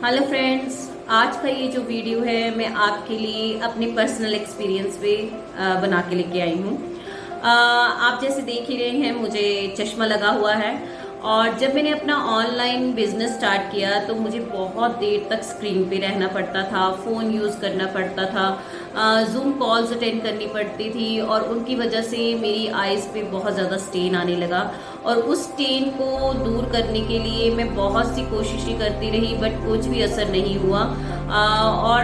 Hello friends, आज का ये जो वीडियो है मैं आपके लिए अपने पर्सनल एक्सपीरियंस पे बना के लेके आई हूँ। आप जैसे देख ही रहे हैं मुझे चश्मा लगा हुआ है। और जब मैंने अपना ऑनलाइन बिजनेस स्टार्ट किया तो मुझे बहुत देर तक स्क्रीन पे रहना पड़ता था, फ़ोन यूज़ करना पड़ता था, जूम कॉल्स अटेंड करनी पड़ती थी और उनकी वजह से मेरी आइज़ पे बहुत ज़्यादा स्टेन आने लगा। और उस स्टेन को दूर करने के लिए मैं बहुत सी कोशिशें करती रही बट कुछ भी असर नहीं हुआ। और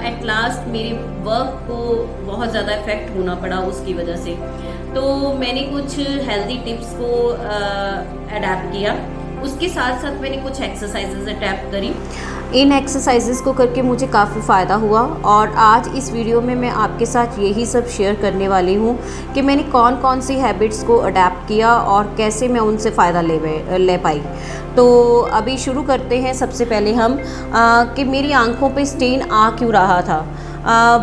एट लास्ट मेरे वर्क को बहुत ज़्यादा इफेक्ट होना पड़ा उसकी वजह से। तो मैंने कुछ हेल्दी टिप्स को अडेप्ट किया, उसके साथ साथ मैंने कुछ एक्सरसाइजेज अडेप्ट करी। इन एक्सरसाइजेस को करके मुझे काफ़ी फ़ायदा हुआ और आज इस वीडियो में मैं आपके साथ यही सब शेयर करने वाली हूँ कि मैंने कौन कौन सी हैबिट्स को अडेप्ट किया और कैसे मैं उनसे फ़ायदा ले पाई। तो अभी शुरू करते हैं। सबसे पहले हम कि मेरी आंखों पे स्टेन आ क्यों रहा था।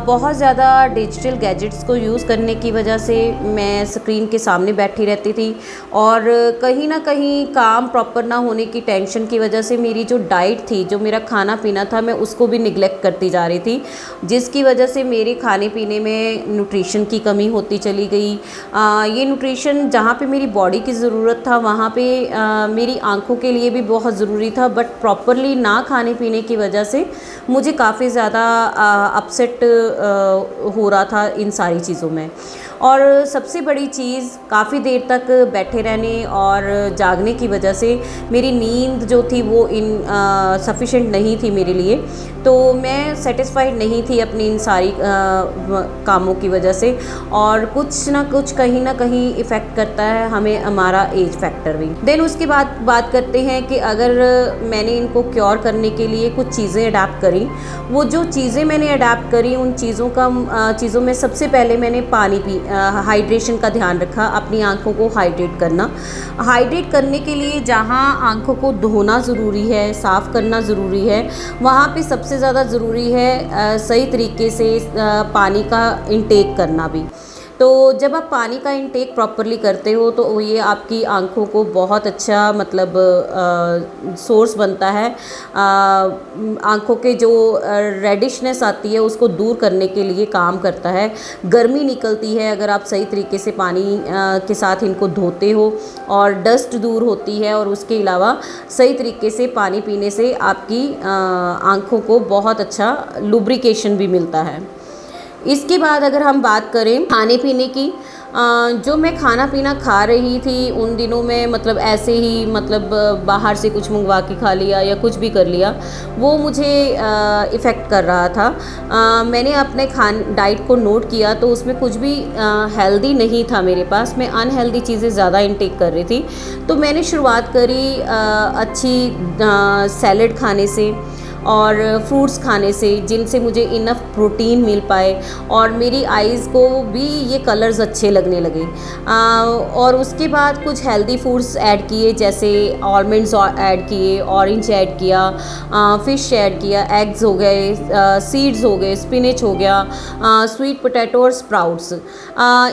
बहुत ज़्यादा डिजिटल गैजेट्स को यूज़ करने की वजह से मैं स्क्रीन के सामने बैठी रहती थी और कहीं ना कहीं काम प्रॉपर ना होने की टेंशन की वजह से मेरी जो डाइट थी, जो मेरा खाना पीना था, मैं उसको भी निगलेक्ट करती जा रही थी, जिसकी वजह से मेरे खाने पीने में न्यूट्रिशन की कमी होती चली गई। ये न्यूट्रिशन जहाँ पे मेरी बॉडी की ज़रूरत था वहाँ पे मेरी आंखों के लिए भी बहुत ज़रूरी था, बट प्रॉपरली ना खाने पीने की वजह से मुझे काफ़ी ज़्यादा अपसेट हो रहा था इन सारी चीज़ों में। और सबसे बड़ी चीज़, काफ़ी देर तक बैठे रहने और जागने की वजह से मेरी नींद जो थी वो सफिशेंट नहीं थी मेरे लिए। तो मैं सेटिस्फाइड नहीं थी अपनी इन सारी कामों की वजह से, और कुछ ना कुछ कहीं ना कहीं इफ़ेक्ट करता है हमें हमारा एज फैक्टर भी। देन उसके बाद बात करते हैं कि अगर मैंने इनको क्योर करने के लिए कुछ चीज़ें अडेप्ट करी। वो जो चीज़ें मैंने अडेप्ट करी, उन चीज़ों में सबसे पहले मैंने हाइड्रेशन का ध्यान रखा, अपनी आंखों को हाइड्रेट करना। हाइड्रेट करने के लिए जहाँ आंखों को धोना ज़रूरी है, साफ़ करना ज़रूरी है, वहाँ पे सबसे ज़्यादा ज़रूरी है सही तरीके से पानी का इंटेक करना भी। तो जब आप पानी का इंटेक प्रॉपरली करते हो तो ये आपकी आंखों को बहुत अच्छा मतलब सोर्स बनता है। आंखों के जो रेडिशनेस आती है उसको दूर करने के लिए काम करता है। गर्मी निकलती है अगर आप सही तरीके से पानी के साथ इनको धोते हो, और डस्ट दूर होती है, और उसके अलावा सही तरीके से पानी पीने से आपकी आंखों को बहुत अच्छा लुब्रिकेशन भी मिलता है। इसके बाद अगर हम बात करें खाने पीने की, जो मैं खाना पीना खा रही थी उन दिनों में, मतलब ऐसे ही, मतलब बाहर से कुछ मंगवा के खा लिया या कुछ भी कर लिया, वो मुझे इफ़ेक्ट कर रहा था। मैंने अपने डाइट को नोट किया तो उसमें कुछ भी हेल्दी नहीं था मेरे पास। मैं अनहेल्दी चीज़ें ज़्यादा इंटेक कर रही थी। तो मैंने शुरुआत करी अच्छी सैलेड खाने से और फ्रूट्स खाने से, जिनसे मुझे इनफ प्रोटीन मिल पाए और मेरी आइज़ को भी ये कलर्स अच्छे लगने लगे। और उसके बाद कुछ हेल्दी फूड्स ऐड किए, जैसे आलमंड्स ऐड किए, ऑरेंज ऐड किया, फ़िश ऐड किया, एग्स हो गए, सीड्स हो गए, स्पिनच हो गया, स्वीट पोटैटो और स्प्राउट्स।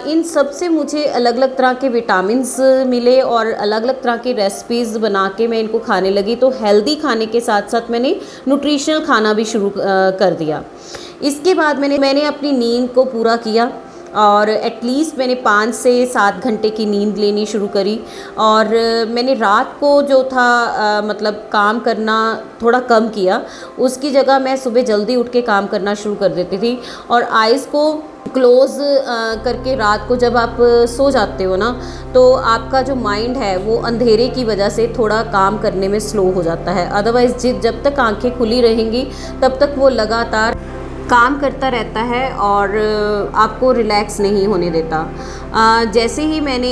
इन सब से मुझे अलग अलग तरह के विटामिन्स मिले और अलग अलग तरह की रेसिपीज़ बना के मैं इनको खाने लगी। तो हेल्दी खाने के साथ साथ मैंने न्यूट्रिशनल खाना भी शुरू कर दिया। इसके बाद मैंने अपनी नींद को पूरा किया और एटलीस्ट मैंने 5 से 7 घंटे की नींद लेनी शुरू करी। और मैंने रात को जो था मतलब काम करना थोड़ा कम किया, उसकी जगह मैं सुबह जल्दी उठ के काम करना शुरू कर देती थी। और आइज़ को क्लोज़ करके रात को जब आप सो जाते हो ना, तो आपका जो माइंड है वो अंधेरे की वजह से थोड़ा काम करने में स्लो हो जाता है। अदरवाइज़ जब तक आंखें खुली रहेंगी तब तक वो लगातार काम करता रहता है और आपको रिलैक्स नहीं होने देता। जैसे ही मैंने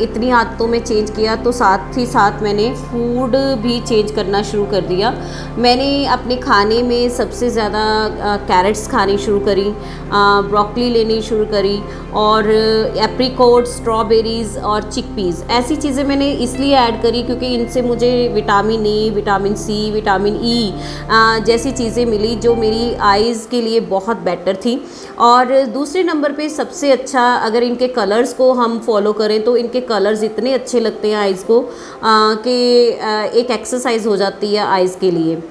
इतनी आदतों में चेंज किया तो साथ ही साथ मैंने फूड भी चेंज करना शुरू कर दिया। मैंने अपने खाने में सबसे ज़्यादा कैरेट्स खानी शुरू करी, ब्रोकली लेनी शुरू करी, और एप्रिकॉट, स्ट्रॉबेरीज़ और चिकपीज़, ऐसी चीज़ें मैंने इसलिए ऐड करी क्योंकि इनसे मुझे vitamin A, vitamin C, vitamin E जैसी चीज़ें मिली जो मेरी आइज़ के लिए बहुत बेटर थी। और दूसरे नंबर पे सबसे अच्छा, अगर इनके कलर्स को हम फॉलो करें तो इनके कलर्स इतने अच्छे लगते हैं आइज़ को कि एक एक्सरसाइज हो जाती है आइज़ के लिए।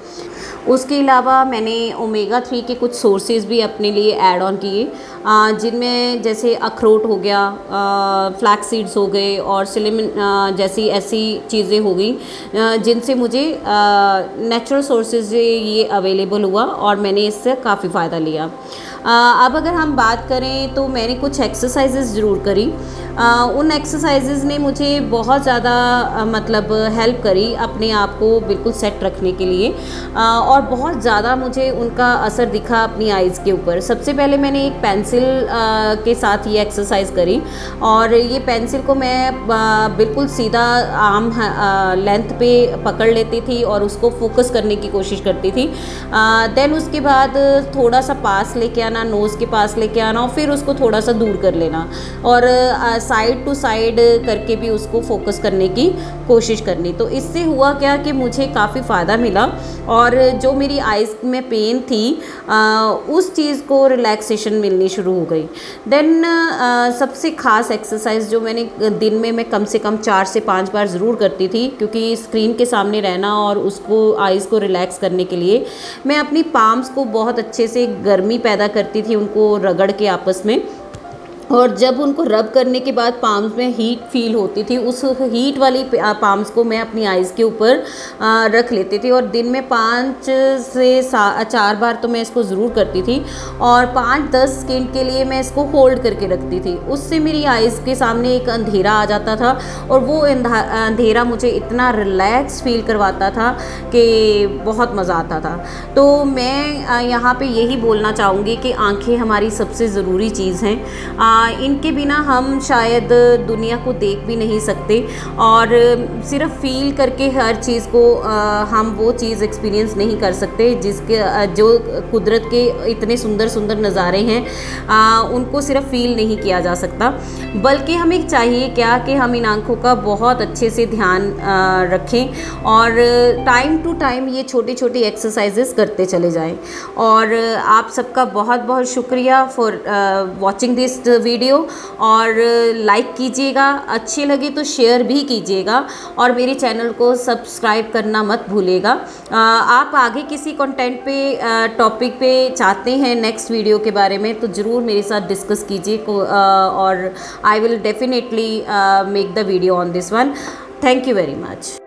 उसके अलावा मैंने ओमेगा 3 के कुछ सोर्सेज भी अपने लिए ऐड ऑन किए, जिनमें जैसे अखरोट हो गया, फ्लैक्स सीड्स हो गए और सिलेमन जैसी ऐसी चीज़ें हो गई जिनसे मुझे नेचुरल सोर्सेज से ये अवेलेबल हुआ और मैंने इससे काफ़ी फ़ायदा लिया। अब अगर हम बात करें तो मैंने कुछ एक्सरसाइजेस ज़रूर करी। उन एक्सरसाइजेस ने मुझे बहुत ज़्यादा मतलब हेल्प करी अपने आप को बिल्कुल सेट रखने के लिए, और बहुत ज़्यादा मुझे उनका असर दिखा अपनी आइज़ के ऊपर। सबसे पहले मैंने एक पेंसिल के साथ ये एक्सरसाइज करी, और ये पेंसिल को मैं बिल्कुल सीधा आम लेंथ पे पकड़ लेती थी और उसको फोकस करने की कोशिश करती थी। देन उसके बाद थोड़ा सा पास लेके आना, नोज़ के पास लेके आना और फिर उसको थोड़ा सा दूर कर लेना, और साइड टू साइड करके भी उसको फोकस करने की कोशिश करनी। तो इससे हुआ क्या कि मुझे काफ़ी फ़ायदा मिला, और जो मेरी आइज़ में पेन थी उस चीज़ को रिलैक्सेशन मिलनी शुरू हो गई। देन सबसे ख़ास एक्सरसाइज जो मैंने दिन में मैं कम से कम 4 से 5 बार ज़रूर करती थी, क्योंकि स्क्रीन के सामने रहना और उसको आइज़ को रिलैक्स करने के लिए मैं अपनी पाम्स को बहुत अच्छे से गर्मी पैदा करती थी, उनको रगड़ के आपस में, और जब उनको रब करने के बाद पाम्स में हीट फील होती थी, उस हीट वाली पाम्स को मैं अपनी आइज़ के ऊपर रख लेती थी, और दिन में 5 से 4 बार तो मैं इसको ज़रूर करती थी, और 5-10 सेकेंड के लिए मैं इसको होल्ड करके रखती थी। उससे मेरी आइज़ के सामने एक अंधेरा आ जाता था, और वो अंधेरा मुझे इतना रिलैक्स फील करवाता था कि बहुत मज़ा आता था। तो मैं यहाँ पे यही बोलना चाहूँगी कि आँखें हमारी सबसे ज़रूरी चीज़ हैं। इनके बिना हम शायद दुनिया को देख भी नहीं सकते, और सिर्फ फील करके हर चीज़ को हम वो चीज़ एक्सपीरियंस नहीं कर सकते जिसके जो कुदरत के इतने सुंदर सुंदर नज़ारे हैं उनको सिर्फ फील नहीं किया जा सकता, बल्कि हमें चाहिए क्या कि हम इन आँखों का बहुत अच्छे से ध्यान रखें और टाइम टू टाइम ये छोटी छोटी एक्सरसाइजेस करते चले जाएं। और आप सबका बहुत बहुत शुक्रिया फॉर वॉचिंग दिस वीडियो, और लाइक कीजिएगा, अच्छी लगी तो शेयर भी कीजिएगा, और मेरे चैनल को सब्सक्राइब करना मत भूलिएगा। आप आगे किसी कंटेंट पे टॉपिक पे चाहते हैं नेक्स्ट वीडियो के बारे में तो ज़रूर मेरे साथ डिस्कस कीजिए, और I will definitely make the video on this one. Thank you very much.